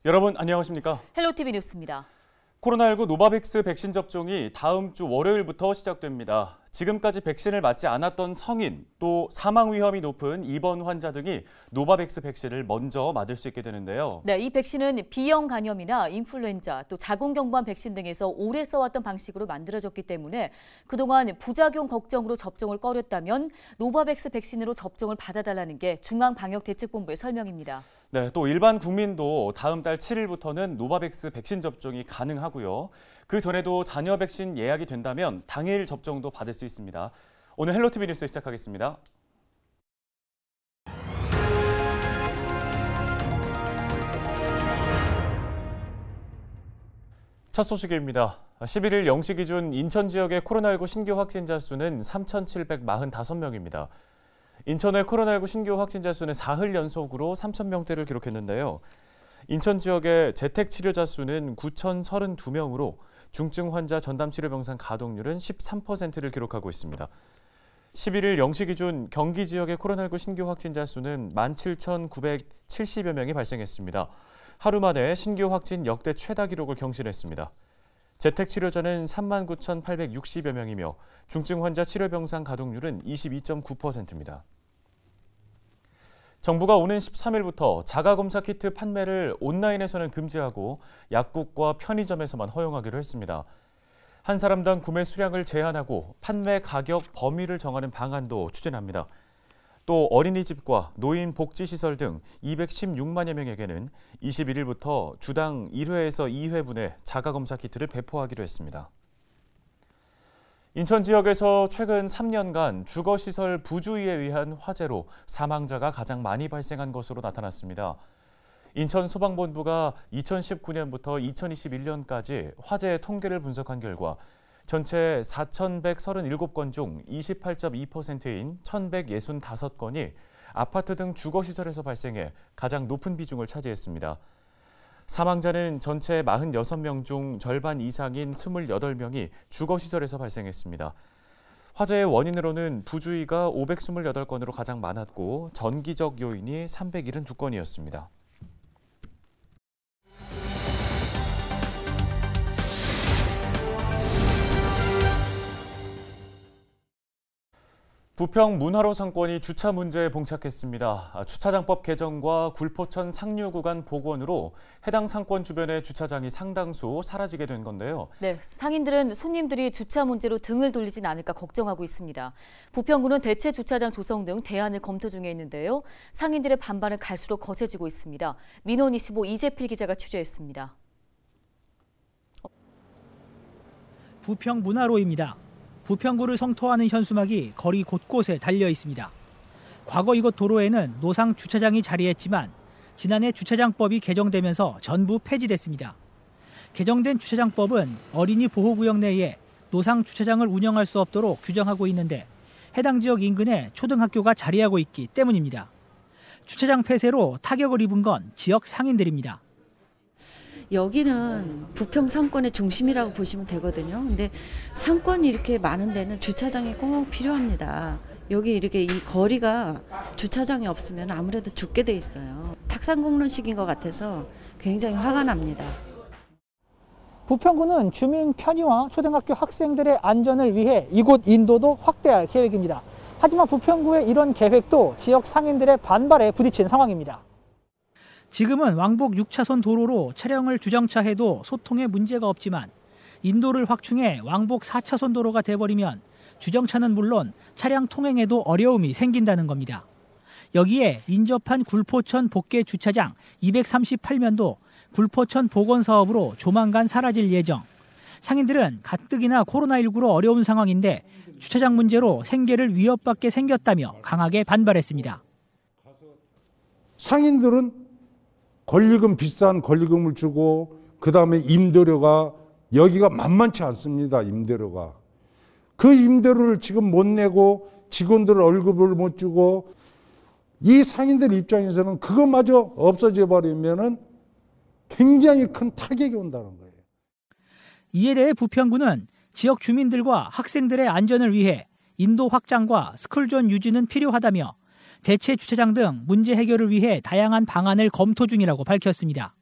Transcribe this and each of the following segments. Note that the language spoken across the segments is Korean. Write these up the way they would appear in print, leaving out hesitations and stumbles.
여러분 안녕하십니까? 헬로티비 뉴스입니다. 코로나19 노바백스 백신 접종이 다음 주 월요일부터 시작됩니다. 지금까지 백신을 맞지 않았던 성인, 또 사망 위험이 높은 입원 환자 등이 노바백스 백신을 먼저 맞을 수 있게 되는데요. 네, 이 백신은 B형 감염이나 인플루엔자, 또 자궁경부암 백신 등에서 오래 써왔던 방식으로 만들어졌기 때문에 그동안 부작용 걱정으로 접종을 꺼렸다면 노바백스 백신으로 접종을 받아달라는 게 중앙방역대책본부의 설명입니다. 네, 또 일반 국민도 다음 달 7일부터는 노바백스 백신 접종이 가능하고요. 그 전에도 자녀 백신 예약이 된다면 당일 접종도 받을 수 있습니다. 오늘 헬로티비 뉴스 시작하겠습니다. 첫 소식입니다. 11일 0시 기준 인천 지역의 코로나19 신규 확진자 수는 3,745명입니다. 인천의 코로나19 신규 확진자 수는 사흘 연속으로 3,000명대를 기록했는데요. 인천 지역의 재택치료자 수는 9,032명으로 중증 환자 전담치료병상 가동률은 13%를 기록하고 있습니다. 11일 0시 기준 경기 지역의 코로나19 신규 확진자 수는 17,970여 명이 발생했습니다. 하루 만에 신규 확진 역대 최다 기록을 경신했습니다. 재택치료자는 39,860여 명이며 중증 환자 치료병상 가동률은 22.9%입니다. 정부가 오는 13일부터 자가검사 키트 판매를 온라인에서는 금지하고 약국과 편의점에서만 허용하기로 했습니다. 한 사람당 구매 수량을 제한하고 판매 가격 범위를 정하는 방안도 추진합니다. 또 어린이집과 노인복지시설 등 216만여 명에게는 21일부터 주당 1회에서 2회분의 자가검사 키트를 배포하기로 했습니다. 인천 지역에서 최근 3년간 주거시설 부주의에 의한 화재로 사망자가 가장 많이 발생한 것으로 나타났습니다. 인천 소방본부가 2019년부터 2021년까지 화재 통계를 분석한 결과 전체 4,137건 중 28.2%인 1,165건이 아파트 등 주거시설에서 발생해 가장 높은 비중을 차지했습니다. 사망자는 전체 46명 중 절반 이상인 28명이 주거시설에서 발생했습니다. 화재의 원인으로는 부주의가 528건으로 가장 많았고 전기적 요인이 372건이었습니다. 부평 문화로 상권이 주차 문제에 봉착했습니다. 주차장법 개정과 굴포천 상류 구간 복원으로 해당 상권 주변의 주차장이 상당수 사라지게 된 건데요. 네, 상인들은 손님들이 주차 문제로 등을 돌리진 않을까 걱정하고 있습니다. 부평구는 대체 주차장 조성 등 대안을 검토 중에 있는데요. 상인들의 반발은 갈수록 거세지고 있습니다. 민원25 이재필 기자가 취재했습니다. 부평 문화로입니다. 부평구를 성토하는 현수막이 거리 곳곳에 달려 있습니다. 과거 이곳 도로에는 노상 주차장이 자리했지만 지난해 주차장법이 개정되면서 전부 폐지됐습니다. 개정된 주차장법은 어린이 보호구역 내에 노상 주차장을 운영할 수 없도록 규정하고 있는데 해당 지역 인근에 초등학교가 자리하고 있기 때문입니다. 주차장 폐쇄로 타격을 입은 건 지역 상인들입니다. 여기는 부평 상권의 중심이라고 보시면 되거든요. 근데 상권이 이렇게 많은 데는 주차장이 꼭 필요합니다. 여기 이렇게 이 거리가 주차장이 없으면 아무래도 죽게 돼 있어요. 탁상공론식인 것 같아서 굉장히 화가 납니다. 부평구는 주민 편의와 초등학교 학생들의 안전을 위해 이곳 인도도 확대할 계획입니다. 하지만 부평구의 이런 계획도 지역 상인들의 반발에 부딪힌 상황입니다. 지금은 왕복 6차선 도로로 차량을 주정차해도 소통에 문제가 없지만 인도를 확충해 왕복 4차선 도로가 돼버리면 주정차는 물론 차량 통행에도 어려움이 생긴다는 겁니다. 여기에 인접한 굴포천 복개 주차장 238면도 굴포천 복원 사업으로 조만간 사라질 예정. 상인들은 가뜩이나 코로나19로 어려운 상황인데 주차장 문제로 생계를 위협받게 생겼다며 강하게 반발했습니다. 상인들은 권리금 비싼 권리금을 주고 그다음에 임대료가 여기가 만만치 않습니다. 임대료가. 그 임대료를 지금 못 내고 직원들 월급을 못 주고 이 상인들 입장에서는 그것마저 없어져 버리면은 굉장히 큰 타격이 온다는 거예요. 이에 대해 부평구는 지역 주민들과 학생들의 안전을 위해 인도 확장과 스쿨존 유지는 필요하다며 대체 주차장 등 문제 해결을 위해 다양한 방안을 검토 중이라고 밝혔습니다.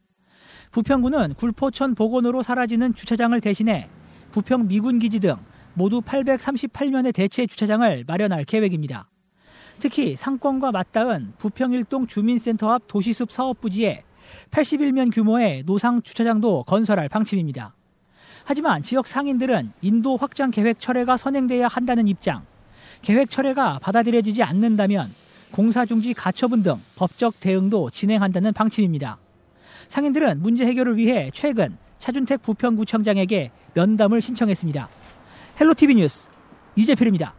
부평구는 굴포천 복원으로 사라지는 주차장을 대신해 부평 미군기지 등 모두 838면의 대체 주차장을 마련할 계획입니다. 특히 상권과 맞닿은 부평 일동 주민센터 앞 도시숲 사업부지에 81면 규모의 노상 주차장도 건설할 방침입니다. 하지만 지역 상인들은 인도 확장 계획 철회가 선행돼야 한다는 입장, 계획 철회가 받아들여지지 않는다면 공사 중지 가처분 등 법적 대응도 진행한다는 방침입니다. 상인들은 문제 해결을 위해 최근 차준택 부평구청장에게 면담을 신청했습니다. 헬로티비 뉴스 이재필입니다.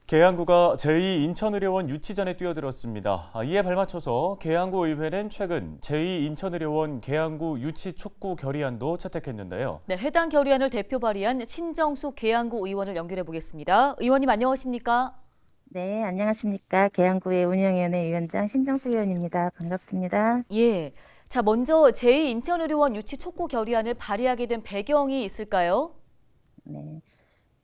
계양구가 제2인천의료원 유치전에 뛰어들었습니다. 이에 발맞춰서 계양구 의회는 최근 제2인천의료원 계양구 유치 촉구 결의안도 채택했는데요. 네, 해당 결의안을 대표 발의한 신정숙 계양구 의원을 연결해 보겠습니다. 의원님 안녕하십니까? 네, 안녕하십니까. 계양구의 운영위원회 위원장 신정숙 의원입니다. 반갑습니다. 예. 자, 먼저 제2인천의료원 유치 촉구 결의안을 발의하게 된 배경이 있을까요? 네.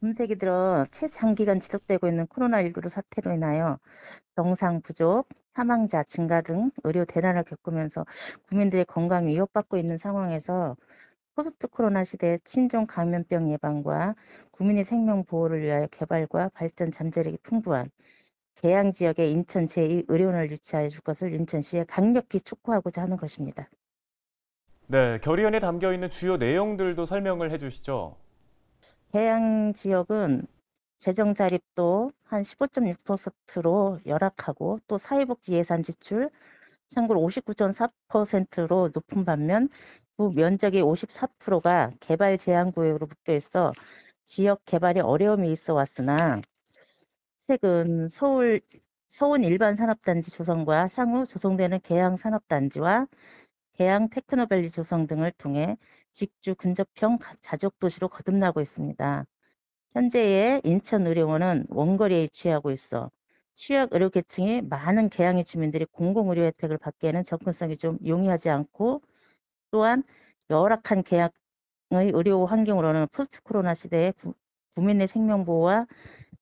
금세기 들어 최장기간 지속되고 있는 코로나19 사태로 인하여 병상 부족, 사망자 증가 등 의료 대난을 겪으면서 국민들의 건강이 위협받고 있는 상황에서 포스트 코로나 시대의 신종 감염병 예방과 국민의 생명 보호를 위하여 개발과 발전 잠재력이 풍부한 계양 지역에 인천 제2의료원을 유치하여 줄 것을 인천시에 강력히 촉구하고자 하는 것입니다. 네, 결의안에 담겨 있는 주요 내용들도 설명을 해주시죠. 계양 지역은 재정 자립도 한 15.6%로 열악하고 또 사회복지 예산 지출 참고로 59.4%로 높은 반면 구 면적의 54%가 개발 제한 구역으로 묶여 있어 지역 개발에 어려움이 있어 왔으나 최근 서운 일반 산업단지 조성과 향후 조성되는 계양 산업단지와 계양 테크노밸리 조성 등을 통해 직주 근접형 자족도시로 거듭나고 있습니다. 현재의 인천의료원은 원거리에 위치하고 있어 취약 의료계층이 많은 계양의 주민들이 공공의료 혜택을 받기에는 접근성이 좀 용이하지 않고 또한 열악한 계양의 의료 환경으로는 포스트 코로나 시대에 국민의 생명보호와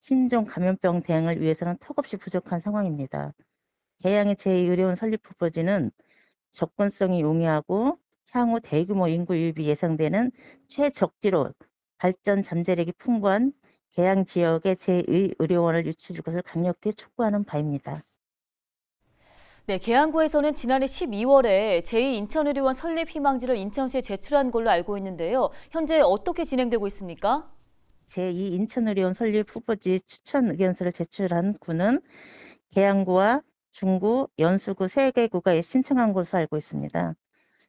신종 감염병 대응을 위해서는 턱없이 부족한 상황입니다. 계양의 제2의료원 설립 후보지는 접근성이 용이하고 향후 대규모 인구 유입이 예상되는 최적지로 발전 잠재력이 풍부한 계양 지역의 제2의료원을 유치해 줄 것을 강력히 촉구하는 바입니다. 네, 계양구에서는 지난해 12월에 제2인천의료원 설립 희망지를 인천시에 제출한 걸로 알고 있는데요. 현재 어떻게 진행되고 있습니까? 제2인천의료원 설립 후보지 추천 의견서를 제출한 구는 계양구와 중구, 연수구 3개구가 신청한 것으로 알고 있습니다.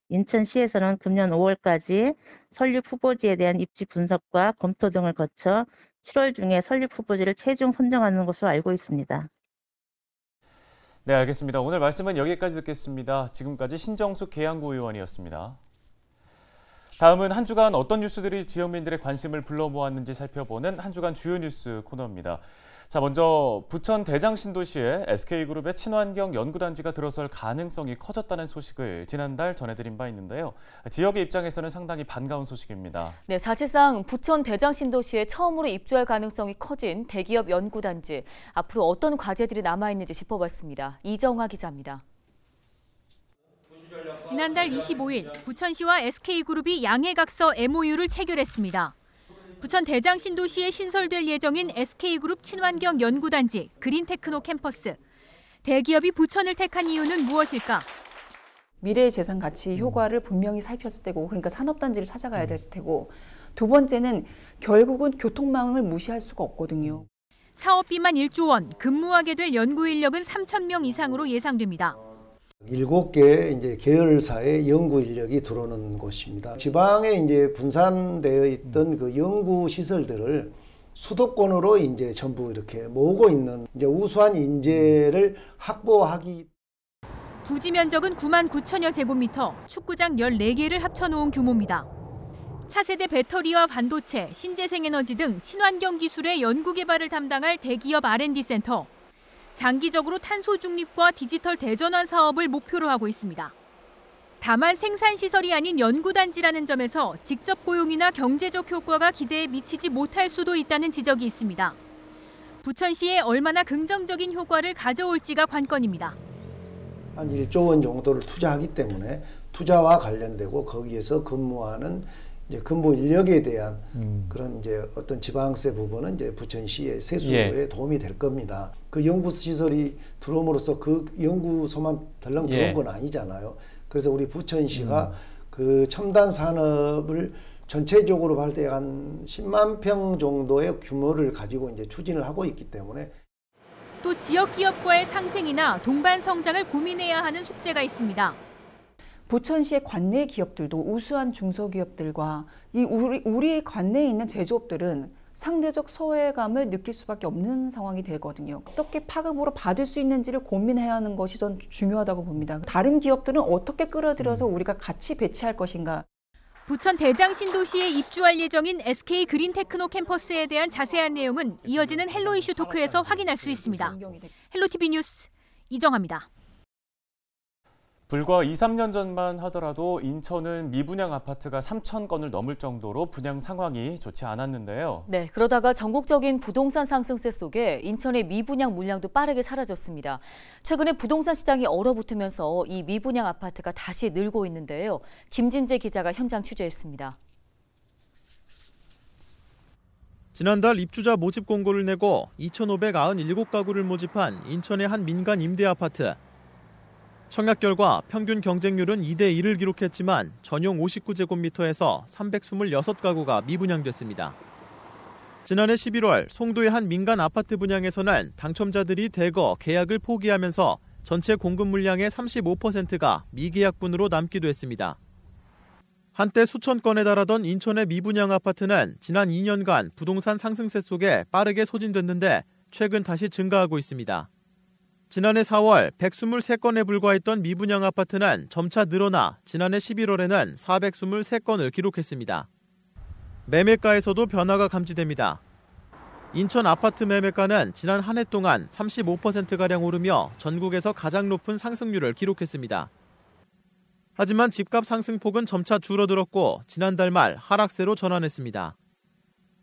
인천시에서는 금년 5월까지 설립 후보지에 대한 입지 분석과 검토 등을 거쳐 7월 중에 설립 후보지를 최종 선정하는 것으로 알고 있습니다. 네, 알겠습니다. 오늘 말씀은 여기까지 듣겠습니다. 지금까지 신정숙 계양구 의원이었습니다. 다음은 한 주간 어떤 뉴스들이 지역민들의 관심을 불러 모았는지 살펴보는 한 주간 주요 뉴스 코너입니다. 자, 먼저 부천 대장신도시에 SK그룹의 친환경 연구단지가 들어설 가능성이 커졌다는 소식을 지난달 전해드린 바 있는데요. 지역의 입장에서는 상당히 반가운 소식입니다. 네, 사실상 부천 대장신도시에 처음으로 입주할 가능성이 커진 대기업 연구단지. 앞으로 어떤 과제들이 남아있는지 짚어봤습니다. 이정화 기자입니다. 지난달 25일 부천시와 SK그룹이 양해각서 MOU를 체결했습니다. 부천 대장신도시에 신설될 예정인 SK그룹 친환경 연구단지 그린테크노 캠퍼스. 대기업이 부천을 택한 이유는 무엇일까? 미래의 재산 가치 효과를 분명히 살폈을 테고, 그러니까 산업단지를 찾아가야 됐을 테고, 두 번째는 결국은 교통망을 무시할 수가 없거든요. 사업비만 1조 원, 근무하게 될 연구 인력은 3,000명 이상으로 예상됩니다. 7개 이제 계열사의 연구 인력이 들어오는 곳입니다. 지방에 이제 분산되어 있던 그 연구 시설들을 수도권으로 이제 전부 이렇게 모으고 있는 이제 우수한 인재를 확보하기. 부지 면적은 9만 9천여 제곱미터, 축구장 14개를 합쳐놓은 규모입니다. 차세대 배터리와 반도체, 신재생에너지 등 친환경 기술의 연구 개발을 담당할 대기업 R&D 센터. 장기적으로 탄소 중립과 디지털 대전환 사업을 목표로 하고 있습니다. 다만 생산시설이 아닌 연구단지라는 점에서 직접 고용이나 경제적 효과가 기대에 미치지 못할 수도 있다는 지적이 있습니다. 부천시에 얼마나 긍정적인 효과를 가져올지가 관건입니다. 한 1조 원 정도를 투자하기 때문에 투자와 관련되고 거기에서 근무하는 이제 근무 인력에 대한 그런 이제 어떤 지방세 부분은 이제 부천시의 세수에 도움이 될 겁니다. 그 연구 시설이 들어옴으로써 그 연구소만 덜렁 들어온 건 아니잖아요. 그래서 우리 부천시가 그 첨단 산업을 전체적으로 봤을 때 한 10만 평 정도의 규모를 가지고 이제 추진을 하고 있기 때문에 또 지역 기업과의 상생이나 동반 성장을 고민해야 하는 숙제가 있습니다. 부천시의 관내 기업들도 우수한 중소기업들과 우리 관내에 있는 제조업들은 상대적 소외감을 느낄 수밖에 없는 상황이 되거든요. 어떻게 파급으로 받을 수 있는지를 고민해야 하는 것이 전 중요하다고 봅니다. 다른 기업들은 어떻게 끌어들여서 우리가 같이 배치할 것인가. 부천 대장신도시에 입주할 예정인 SK 그린테크노 캠퍼스에 대한 자세한 내용은 이어지는 헬로 이슈 토크에서 확인할 수 있습니다. 헬로티비 뉴스 이정아입니다. 불과 2, 3년 전만 하더라도 인천은 미분양 아파트가 3,000건을 넘을 정도로 분양 상황이 좋지 않았는데요. 네, 그러다가 전국적인 부동산 상승세 속에 인천의 미분양 물량도 빠르게 사라졌습니다. 최근에 부동산 시장이 얼어붙으면서 이 미분양 아파트가 다시 늘고 있는데요. 김진재 기자가 현장 취재했습니다. 지난달 입주자 모집 공고를 내고 2,597가구를 모집한 인천의 한 민간 임대 아파트. 청약 결과 평균 경쟁률은 2대1을 기록했지만 전용 59제곱미터에서 326가구가 미분양됐습니다. 지난해 11월 송도의 한 민간 아파트 분양에서는 당첨자들이 대거 계약을 포기하면서 전체 공급 물량의 35%가 미계약분으로 남기도 했습니다. 한때 수천 건에 달하던 인천의 미분양 아파트는 지난 2년간 부동산 상승세 속에 빠르게 소진됐는데 최근 다시 증가하고 있습니다. 지난해 4월 123건에 불과했던 미분양 아파트는 점차 늘어나 지난해 11월에는 423건을 기록했습니다. 매매가에서도 변화가 감지됩니다. 인천 아파트 매매가는 지난 한 해 동안 35%가량 오르며 전국에서 가장 높은 상승률을 기록했습니다. 하지만 집값 상승폭은 점차 줄어들었고 지난달 말 하락세로 전환했습니다.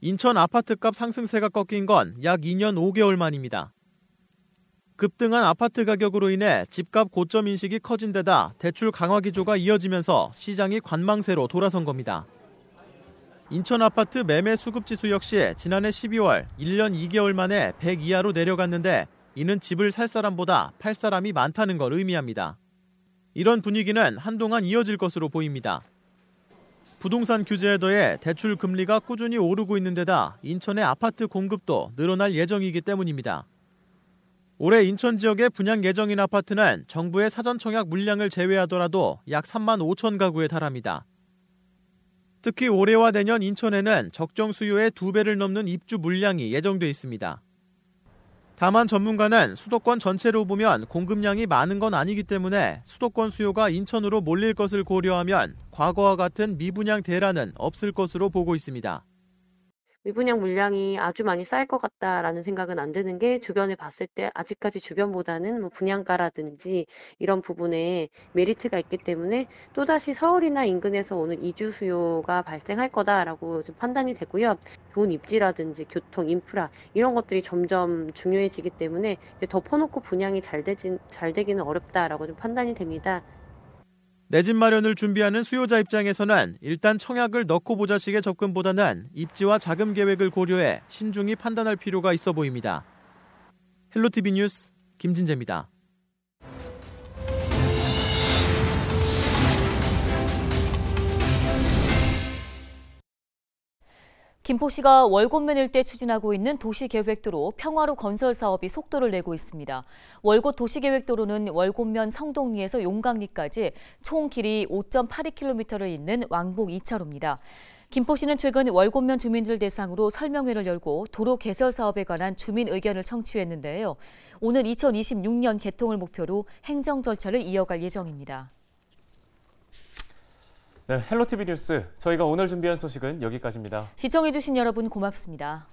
인천 아파트값 상승세가 꺾인 건 약 2년 5개월 만입니다. 급등한 아파트 가격으로 인해 집값 고점 인식이 커진 데다 대출 강화 기조가 이어지면서 시장이 관망세로 돌아선 겁니다. 인천 아파트 매매 수급 지수 역시 지난해 12월 1년 2개월 만에 100 이하로 내려갔는데 이는 집을 살 사람보다 팔 사람이 많다는 걸 의미합니다. 이런 분위기는 한동안 이어질 것으로 보입니다. 부동산 규제에 더해 대출 금리가 꾸준히 오르고 있는 데다 인천의 아파트 공급도 늘어날 예정이기 때문입니다. 올해 인천 지역의 분양 예정인 아파트는 정부의 사전 청약 물량을 제외하더라도 약 3만 5천 가구에 달합니다. 특히 올해와 내년 인천에는 적정 수요의 2배를 넘는 입주 물량이 예정돼 있습니다. 다만 전문가는 수도권 전체로 보면 공급량이 많은 건 아니기 때문에 수도권 수요가 인천으로 몰릴 것을 고려하면 과거와 같은 미분양 대란은 없을 것으로 보고 있습니다. 미분양 물량이 아주 많이 쌓일 것 같다라는 생각은 안 드는 게 주변에 봤을 때 아직까지 주변보다는 뭐 분양가라든지 이런 부분에 메리트가 있기 때문에 또다시 서울이나 인근에서 오는 이주 수요가 발생할 거다라고 좀 판단이 되고요. 좋은 입지라든지 교통, 인프라 이런 것들이 점점 중요해지기 때문에 덮어놓고 분양이 잘 되기는 어렵다라고 좀 판단이 됩니다. 내 집 마련을 준비하는 수요자 입장에서는 일단 청약을 넣고 보자식의 접근보다는 입지와 자금 계획을 고려해 신중히 판단할 필요가 있어 보입니다. 헬로티비 뉴스 김진재입니다. 김포시가 월곶면 일대 추진하고 있는 도시계획도로 평화로 건설 사업이 속도를 내고 있습니다. 월곶 도시계획도로는 월곶면 성동리에서 용강리까지 총 길이 5.82km를 잇는 왕복 2차로입니다. 김포시는 최근 월곶면 주민들 대상으로 설명회를 열고 도로 개설 사업에 관한 주민 의견을 청취했는데요. 오는 2026년 개통을 목표로 행정 절차를 이어갈 예정입니다. 네, 헬로티비 뉴스. 저희가 오늘 준비한 소식은 여기까지입니다. 시청해주신 여러분 고맙습니다.